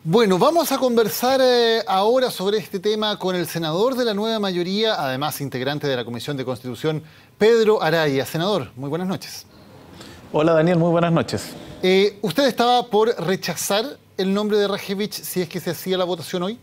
Bueno, vamos a conversar ahora sobre este tema con el senador de la nueva mayoría, además integrante de la Comisión de Constitución, Pedro Araya. Senador, muy buenas noches. Hola Daniel, muy buenas noches. ¿Usted estaba por rechazar el nombre de Rajevich si es que se hacía la votación hoy?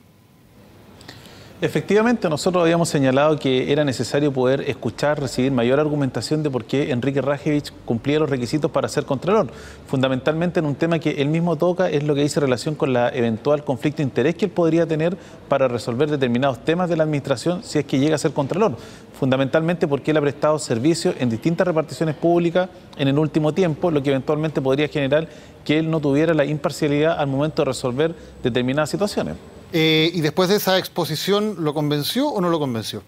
Efectivamente, nosotros habíamos señalado que era necesario poder escuchar, recibir mayor argumentación de por qué Enrique Rajevich cumplía los requisitos para ser contralor. Fundamentalmente en un tema que él mismo toca, es lo que dice relación con la eventual conflicto de interés que él podría tener para resolver determinados temas de la administración si es que llega a ser contralor. Fundamentalmente porque él ha prestado servicio en distintas reparticiones públicas en el último tiempo, lo que eventualmente podría generar que él no tuviera la imparcialidad al momento de resolver determinadas situaciones. Y después de esa exposición, ¿lo convenció o no lo convenció?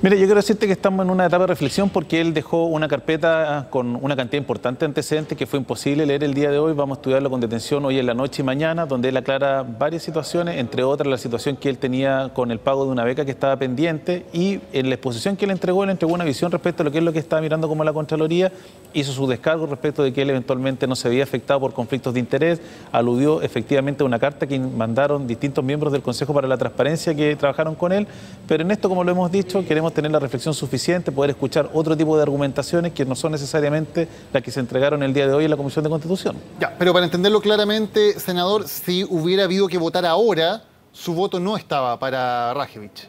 Mire, yo quiero decirte que estamos en una etapa de reflexión porque él dejó una carpeta con una cantidad importante de antecedentes que fue imposible leer el día de hoy. Vamos a estudiarlo con detención hoy en la noche y mañana, donde él aclara varias situaciones, entre otras la situación que él tenía con el pago de una beca que estaba pendiente, y en la exposición que él entregó una visión respecto a lo que es lo que estaba mirando como la Contraloría, hizo su descargo respecto de que él eventualmente no se había afectado por conflictos de interés, aludió efectivamente a una carta que mandaron distintos miembros del Consejo para la Transparencia que trabajaron con él, pero en esto, como lo hemos dicho, queremos tener la reflexión suficiente, poder escuchar otro tipo de argumentaciones que no son necesariamente las que se entregaron el día de hoy en la Comisión de Constitución. Ya, pero para entenderlo claramente, senador, si hubiera habido que votar ahora, su voto no estaba para Rajevich.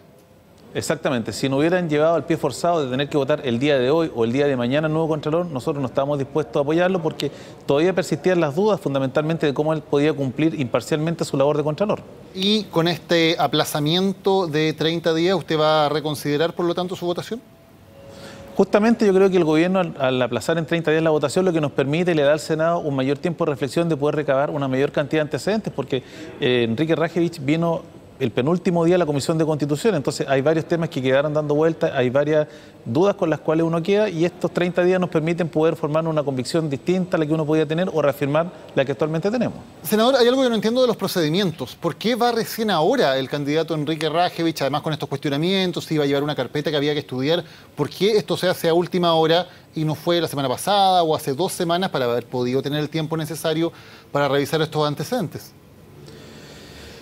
Exactamente, si no hubieran llevado al pie forzado de tener que votar el día de hoy o el día de mañana el nuevo Contralor, nosotros no estábamos dispuestos a apoyarlo porque todavía persistían las dudas fundamentalmente de cómo él podía cumplir imparcialmente su labor de Contralor. Y con este aplazamiento de 30 días, ¿usted va a reconsiderar, por lo tanto, su votación? Justamente yo creo que el gobierno, al aplazar en 30 días la votación, lo que nos permite y le da al Senado un mayor tiempo de reflexión de poder recabar una mayor cantidad de antecedentes, porque Enrique Rajevich vino el penúltimo día a la Comisión de Constitución, entonces hay varios temas que quedaron dando vuelta, hay varias dudas con las cuales uno queda, y estos 30 días nos permiten poder formar una convicción distinta a la que uno podía tener o reafirmar la que actualmente tenemos. Senador, hay algo que no entiendo de los procedimientos. ¿Por qué va recién ahora el candidato Enrique Rajevich, además con estos cuestionamientos, si iba a llevar una carpeta que había que estudiar? ¿Por qué esto se hace a última hora y no fue la semana pasada o hace 2 semanas para haber podido tener el tiempo necesario para revisar estos antecedentes?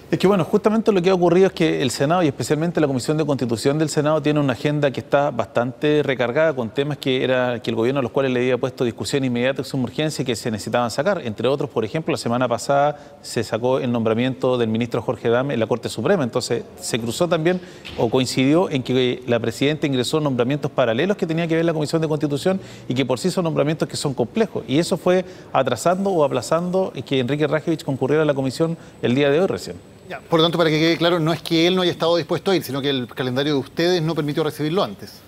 Es que bueno, justamente lo que ha ocurrido es que el Senado y especialmente la Comisión de Constitución del Senado tiene una agenda que está bastante recargada con temas que el gobierno a los cuales le había puesto discusión inmediata, suma urgencia y que se necesitaban sacar. Entre otros, por ejemplo, la semana pasada se sacó el nombramiento del ministro Jorge Adame en la Corte Suprema. Entonces se cruzó también o coincidió en que la presidenta ingresó nombramientos paralelos que tenía que ver la Comisión de Constitución y que por sí son nombramientos que son complejos. Y eso fue atrasando o aplazando que Enrique Rajevich concurriera a la comisión el día de hoy recién. Ya, por lo tanto, para que quede claro, no es que él no haya estado dispuesto a ir, sino que el calendario de ustedes no permitió recibirlo antes.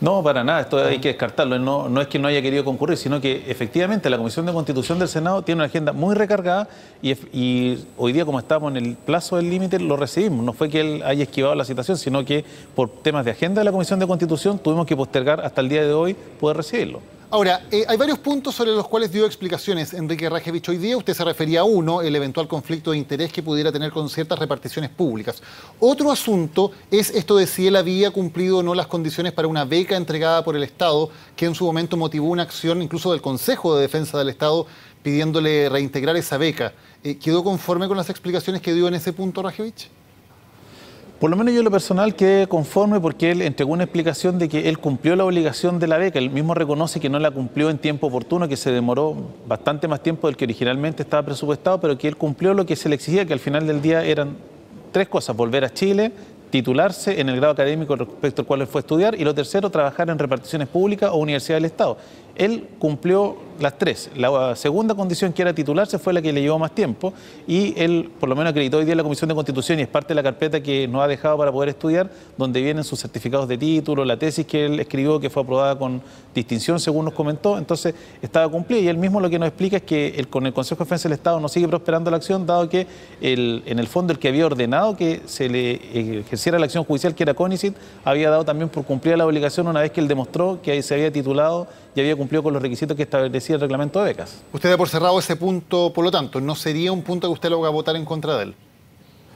No, para nada, esto hay que descartarlo. No es que no haya querido concurrir, sino que efectivamente la Comisión de Constitución del Senado tiene una agenda muy recargada y hoy día, como estamos en el plazo del límite, lo recibimos. No fue que él haya esquivado la citación, sino que por temas de agenda de la Comisión de Constitución tuvimos que postergar hasta el día de hoy poder recibirlo. Ahora, hay varios puntos sobre los cuales dio explicaciones Enrique Rajevich hoy día. Usted se refería a uno, el eventual conflicto de interés que pudiera tener con ciertas reparticiones públicas. Otro asunto es esto de si él había cumplido o no las condiciones para una beca entregada por el Estado, que en su momento motivó una acción incluso del Consejo de Defensa del Estado pidiéndole reintegrar esa beca. ¿Quedó conforme con las explicaciones que dio en ese punto Rajevich? Por lo menos yo en lo personal quedé conforme porque él entregó una explicación de que él cumplió la obligación de la beca. Él mismo reconoce que no la cumplió en tiempo oportuno, que se demoró bastante más tiempo del que originalmente estaba presupuestado, pero que él cumplió lo que se le exigía, que al final del día eran 3 cosas: volver a Chile, titularse en el grado académico respecto al cual él fue a estudiar, y lo tercero, trabajar en reparticiones públicas o universidades del Estado. Él cumplió las 3. La segunda condición, que era titularse, fue la que le llevó más tiempo, y él por lo menos acreditó hoy día en la Comisión de Constitución, y es parte de la carpeta que nos ha dejado para poder estudiar, donde vienen sus certificados de título, la tesis que él escribió, que fue aprobada con distinción según nos comentó. Entonces estaba cumplida, y él mismo lo que nos explica es que con el Consejo de Defensa del Estado no sigue prosperando la acción, dado que en el fondo el que había ordenado que se le ejerciera la acción judicial, que era CONICIT, había dado también por cumplir la obligación una vez que él demostró que se había titulado y había cumplido con los requisitos que establecía el reglamento de becas. Usted da por cerrado ese punto, por lo tanto, ¿no sería un punto que usted lo va a votar en contra de él?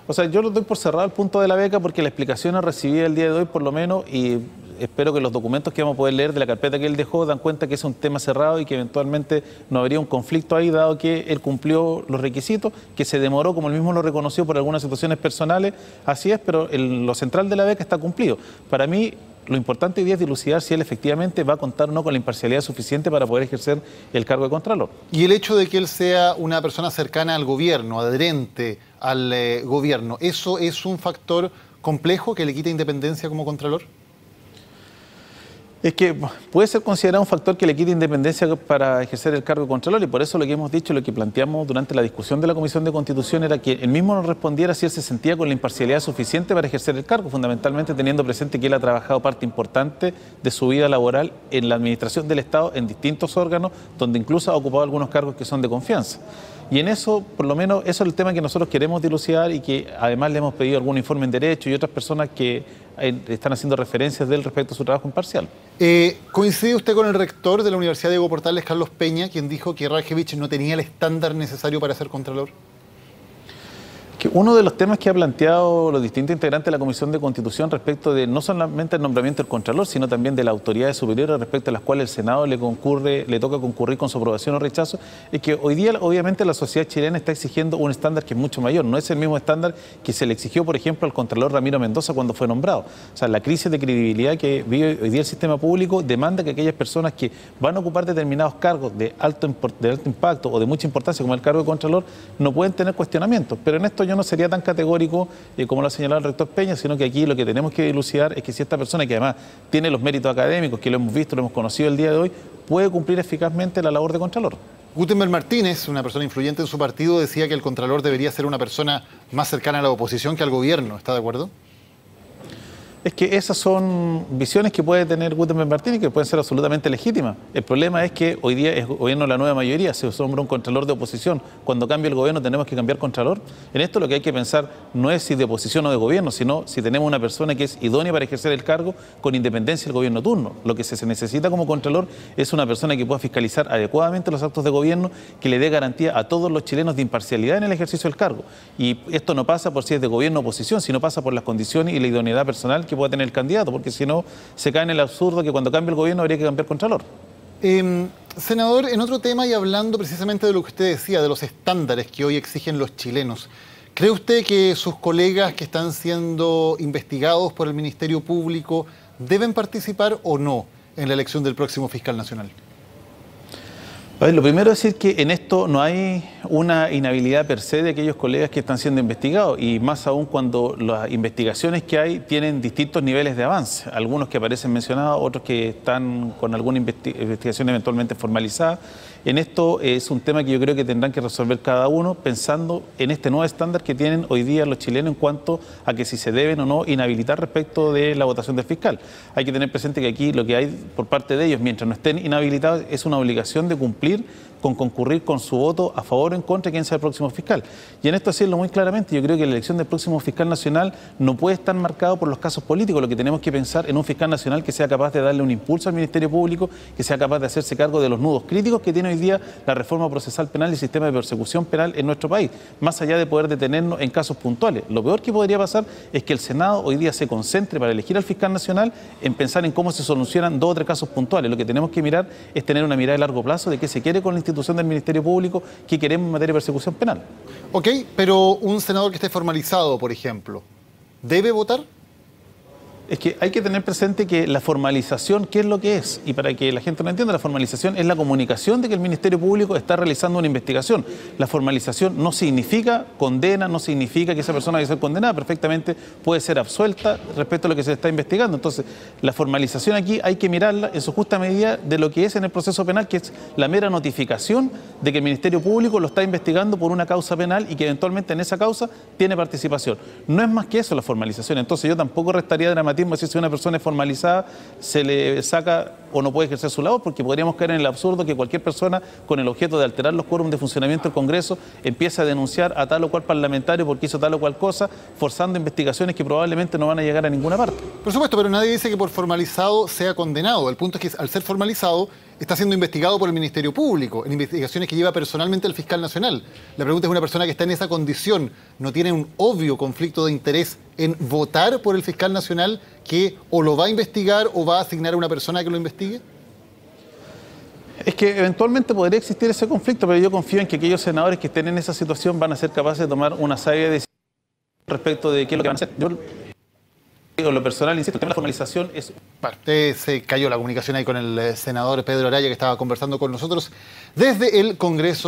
O sea, yo lo doy por cerrado el punto de la beca porque la explicación recibida el día de hoy, por lo menos, y espero que los documentos que vamos a poder leer de la carpeta que él dejó dan cuenta que es un tema cerrado y que eventualmente no habría un conflicto ahí, dado que él cumplió los requisitos, que se demoró, como él mismo lo reconoció, por algunas situaciones personales. Así es, pero lo central de la beca está cumplido. Para mí, lo importante hoy día es dilucidar si él efectivamente va a contar o no con la imparcialidad suficiente para poder ejercer el cargo de Contralor. Y el hecho de que él sea una persona cercana al gobierno, adherente al gobierno, ¿eso es un factor complejo que le quita independencia como Contralor? Es que puede ser considerado un factor que le quite independencia para ejercer el cargo de Contralor, y por eso lo que hemos dicho, lo que planteamos durante la discusión de la Comisión de Constitución era que él mismo nos respondiera si él se sentía con la imparcialidad suficiente para ejercer el cargo, fundamentalmente teniendo presente que él ha trabajado parte importante de su vida laboral en la administración del Estado, en distintos órganos, donde incluso ha ocupado algunos cargos que son de confianza. Y en eso, por lo menos, eso es el tema que nosotros queremos dilucidar y que además le hemos pedido algún informe en Derecho y otras personas que están haciendo referencias de él respecto a su trabajo imparcial. ¿Coincide usted con el rector de la Universidad Diego Portales, Carlos Peña, quien dijo que Rajevich no tenía el estándar necesario para ser Contralor? Que uno de los temas que ha planteado los distintos integrantes de la Comisión de Constitución respecto de no solamente el nombramiento del Contralor, sino también de las autoridades superiores respecto a las cuales el Senado le toca concurrir con su aprobación o rechazo, es que hoy día obviamente la sociedad chilena está exigiendo un estándar que es mucho mayor. No es el mismo estándar que se le exigió, por ejemplo, al Contralor Ramiro Mendoza cuando fue nombrado. O sea, la crisis de credibilidad que vive hoy día el sistema público demanda que aquellas personas que van a ocupar determinados cargos de alto impacto o de mucha importancia, como el cargo de Contralor, no pueden tener cuestionamientos. Pero en esto yo no sería tan categórico como lo ha señalado el rector Peña, sino que aquí lo que tenemos que dilucidar es que si esta persona, que además tiene los méritos académicos, que lo hemos visto, lo hemos conocido el día de hoy, puede cumplir eficazmente la labor de Contralor. Gutenberg Martínez, una persona influyente en su partido, decía que el Contralor debería ser una persona más cercana a la oposición que al gobierno. ¿Está de acuerdo? Es que esas son visiones que puede tener Gutenberg Martínez, que pueden ser absolutamente legítimas. El problema es que hoy día es gobierno de la nueva mayoría, se nombra un Contralor de oposición. Cuando cambia el gobierno tenemos que cambiar Contralor. En esto lo que hay que pensar no es si de oposición o de gobierno, sino si tenemos una persona que es idónea para ejercer el cargo con independencia del gobierno turno. Lo que se necesita como Contralor es una persona que pueda fiscalizar adecuadamente los actos de gobierno, que le dé garantía a todos los chilenos de imparcialidad en el ejercicio del cargo. Y esto no pasa por si es de gobierno o oposición, sino pasa por las condiciones y la idoneidad personal que pueda tener el candidato, porque si no se cae en el absurdo que cuando cambie el gobierno habría que cambiar Contralor. Senador, en otro tema y hablando precisamente de lo que usted decía, de los estándares que hoy exigen los chilenos, ¿cree usted que sus colegas que están siendo investigados por el Ministerio Público deben participar o no en la elección del próximo fiscal nacional? A ver, lo primero es decir que en esto no hay una inhabilidad per se de aquellos colegas que están siendo investigados, y más aún cuando las investigaciones que hay tienen distintos niveles de avance, algunos que aparecen mencionados, otros que están con alguna investigación eventualmente formalizada. En esto es un tema que yo creo que tendrán que resolver cada uno pensando en este nuevo estándar que tienen hoy día los chilenos en cuanto a que si se deben o no inhabilitar respecto de la votación del fiscal. Hay que tener presente que aquí lo que hay por parte de ellos, mientras no estén inhabilitados, es una obligación de cumplir con concurrir con su voto a favor o en contra de quién sea el próximo fiscal. Y en esto decirlo muy claramente, yo creo que la elección del próximo fiscal nacional no puede estar marcado por los casos políticos. Lo que tenemos que pensar en un fiscal nacional que sea capaz de darle un impulso al Ministerio Público, que sea capaz de hacerse cargo de los nudos críticos que tiene hoy día la reforma procesal penal y el sistema de persecución penal en nuestro país, más allá de poder detenernos en casos puntuales. Lo peor que podría pasar es que el Senado hoy día se concentre para elegir al fiscal nacional en pensar en cómo se solucionan 2 o 3 casos puntuales. Lo que tenemos que mirar es tener una mirada de largo plazo de qué se quiere con la institución del Ministerio Público, que queremos en materia de persecución penal. Ok, pero un senador que esté formalizado, por ejemplo, ¿debe votar? Es que hay que tener presente que la formalización, ¿qué es lo que es? Y para que la gente lo entienda, la formalización es la comunicación de que el Ministerio Público está realizando una investigación. La formalización no significa condena, no significa que esa persona vaya a ser condenada, perfectamente puede ser absuelta respecto a lo que se está investigando. Entonces, la formalización aquí hay que mirarla en su justa medida de lo que es en el proceso penal, que es la mera notificación de que el Ministerio Público lo está investigando por una causa penal y que eventualmente en esa causa tiene participación. No es más que eso la formalización. Entonces, yo tampoco restaría dramatismo si una persona es formalizada, se le saca o no puede ejercer su labor, porque podríamos caer en el absurdo que cualquier persona con el objeto de alterar los quórum de funcionamiento del Congreso empiece a denunciar a tal o cual parlamentario porque hizo tal o cual cosa, forzando investigaciones que probablemente no van a llegar a ninguna parte. Por supuesto, pero nadie dice que por formalizado sea condenado. El punto es que al ser formalizado está siendo investigado por el Ministerio Público, en investigaciones que lleva personalmente el fiscal nacional. La pregunta es, una persona que está en esa condición, ¿no tiene un obvio conflicto de interés en votar por el fiscal nacional que o lo va a investigar o va a asignar a una persona que lo investigue? Es que eventualmente podría existir ese conflicto, pero yo confío en que aquellos senadores que estén en esa situación van a ser capaces de tomar una sabia decisión respecto de qué es lo que van a hacer. Yo digo, lo personal, insisto, el tema de la formalización es... Se cayó la comunicación ahí con el senador Pedro Araya, que estaba conversando con nosotros desde el Congreso.